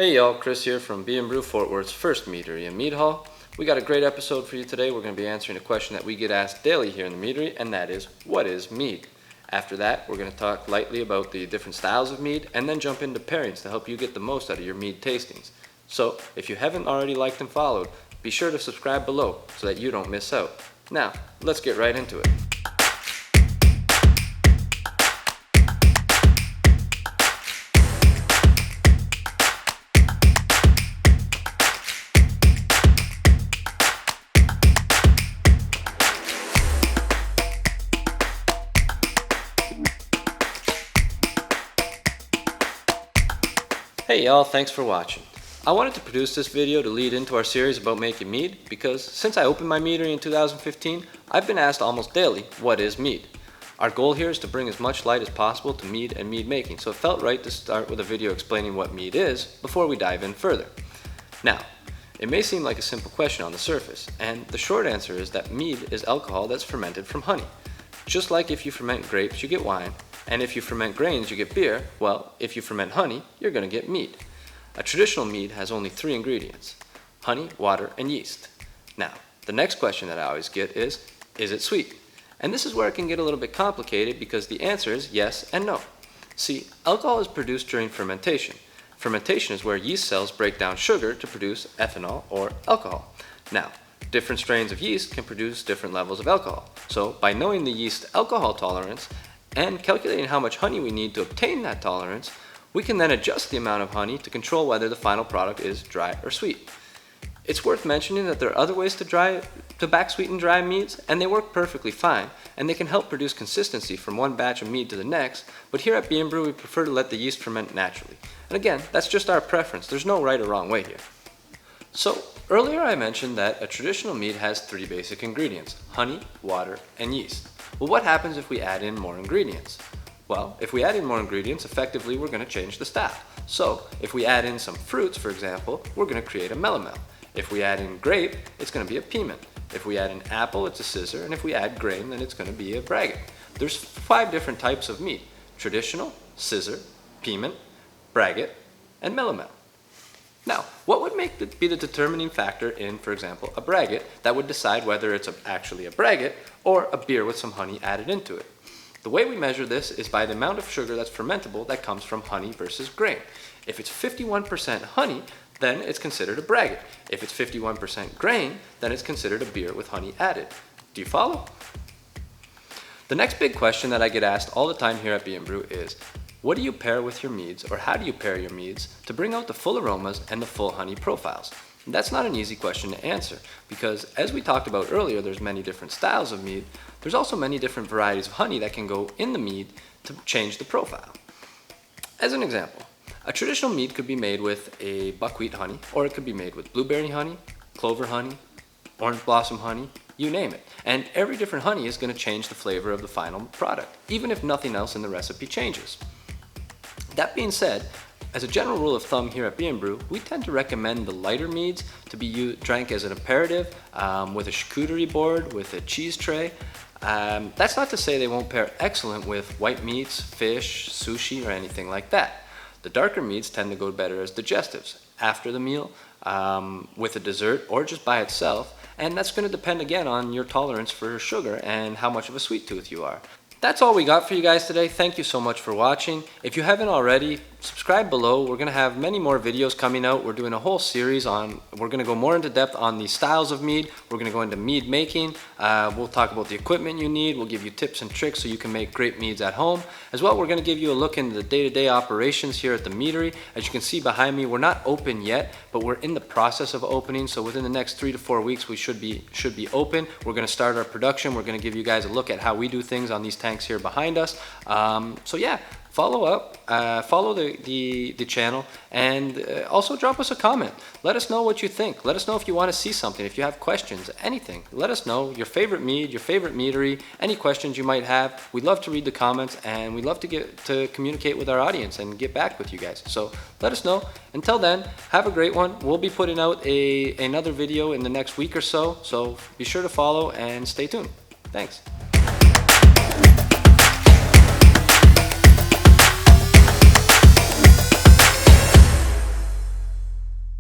Hey y'all, Chris here from Brew, Fort Worth's first meadery and mead hall. We got a great episode for you today. We're going to be answering a question that we get asked daily here in the meadery, and that is, what is mead? After that, we're going to talk lightly about the different styles of mead, and then jump into pairings to help you get the most out of your mead tastings. So, if you haven't already liked and followed, be sure to subscribe below so that you don't miss out. Now, let's get right into it. Hey y'all, thanks for watching. I wanted to produce this video to lead into our series about making mead because since I opened my meadery in 2015, I've been asked almost daily, what is mead? Our goal here is to bring as much light as possible to mead and mead making, so it felt right to start with a video explaining what mead is before we dive in further. Now, it may seem like a simple question on the surface, and the short answer is that mead is alcohol that's fermented from honey. Just like if you ferment grapes, you get wine, and if you ferment grains, you get beer. Well, if you ferment honey, you're going to get mead. A traditional mead has only 3 ingredients: honey, water, and yeast. Now, the next question that I always get is it sweet? And this is where it can get a little bit complicated because the answer is yes and no. See, alcohol is produced during fermentation. Fermentation is where yeast cells break down sugar to produce ethanol or alcohol. Now, different strains of yeast can produce different levels of alcohol. So, by knowing the yeast alcohol tolerance and calculating how much honey we need to obtain that tolerance, we can then adjust the amount of honey to control whether the final product is dry or sweet. It's worth mentioning that there are other ways to back sweeten dry meads, and they work perfectly fine, and they can help produce consistency from one batch of mead to the next, but here at Brew we prefer to let the yeast ferment naturally. And again, that's just our preference. There's no right or wrong way here. So, earlier I mentioned that a traditional mead has 3 basic ingredients: honey, water, and yeast. Well, what happens if we add in more ingredients? Well, if we add in more ingredients, effectively we're going to change the style. So, if we add in some fruits, for example, we're going to create a melomel. If we add in grape, it's going to be a piment. If we add in apple, it's a scissor. And if we add grain, then it's going to be a braggot. There's 5 different types of mead: traditional, scissor, piment, braggot, and melomel. Now, what would be the determining factor in, for example, a braggot that would decide whether it's actually a braggot or a beer with some honey added into it? The way we measure this is by the amount of sugar that's fermentable that comes from honey versus grain. If it's 51% honey, then it's considered a braggot. If it's 51% grain, then it's considered a beer with honey added. Do you follow? The next big question that I get asked all the time here at Brew is, what do you pair with your meads, or how do you pair your meads to bring out the full aromas and the full honey profiles? And that's not an easy question to answer because, as we talked about earlier, there's many different styles of mead. There's also many different varieties of honey that can go in the mead to change the profile. As an example, a traditional mead could be made with a buckwheat honey, or it could be made with blueberry honey, clover honey, orange blossom honey, you name it. And every different honey is going to change the flavor of the final product, even if nothing else in the recipe changes. That being said, as a general rule of thumb here at Brew, we tend to recommend the lighter meads to be drank as an aperitif, with a charcuterie board, with a cheese tray. That's not to say they won't pair excellent with white meats, fish, sushi, or anything like that. The darker meads tend to go better as digestives, after the meal, with a dessert, or just by itself, and that's going to depend again on your tolerance for sugar and how much of a sweet tooth you are. That's all we got for you guys today. Thank you so much for watching. If you haven't already, subscribe below. We're going to have many more videos coming out. We're doing a whole series we're going to go more into depth on the styles of mead. We're going to go into mead making. We'll talk about the equipment you need. We'll give you tips and tricks so you can make great meads at home. As well, we're going to give you a look into the day-to-day operations here at the meadery. As you can see behind me, we're not open yet, but we're in the process of opening. So within the next 3 to 4 weeks, we should be open. We're going to start our production. We're going to give you guys a look at how we do things on these tanks here behind us. So yeah, follow the channel, and also drop us a comment. Let us know what you think. Let us know if you want to see something, if you have questions, anything. Let us know your favorite mead, your favorite meadery, any questions you might have. We'd love to read the comments, and we'd love to communicate with our audience and get back with you guys. So let us know. Until then, have a great one. We'll be putting out another video in the next week or so, so be sure to follow and stay tuned. Thanks.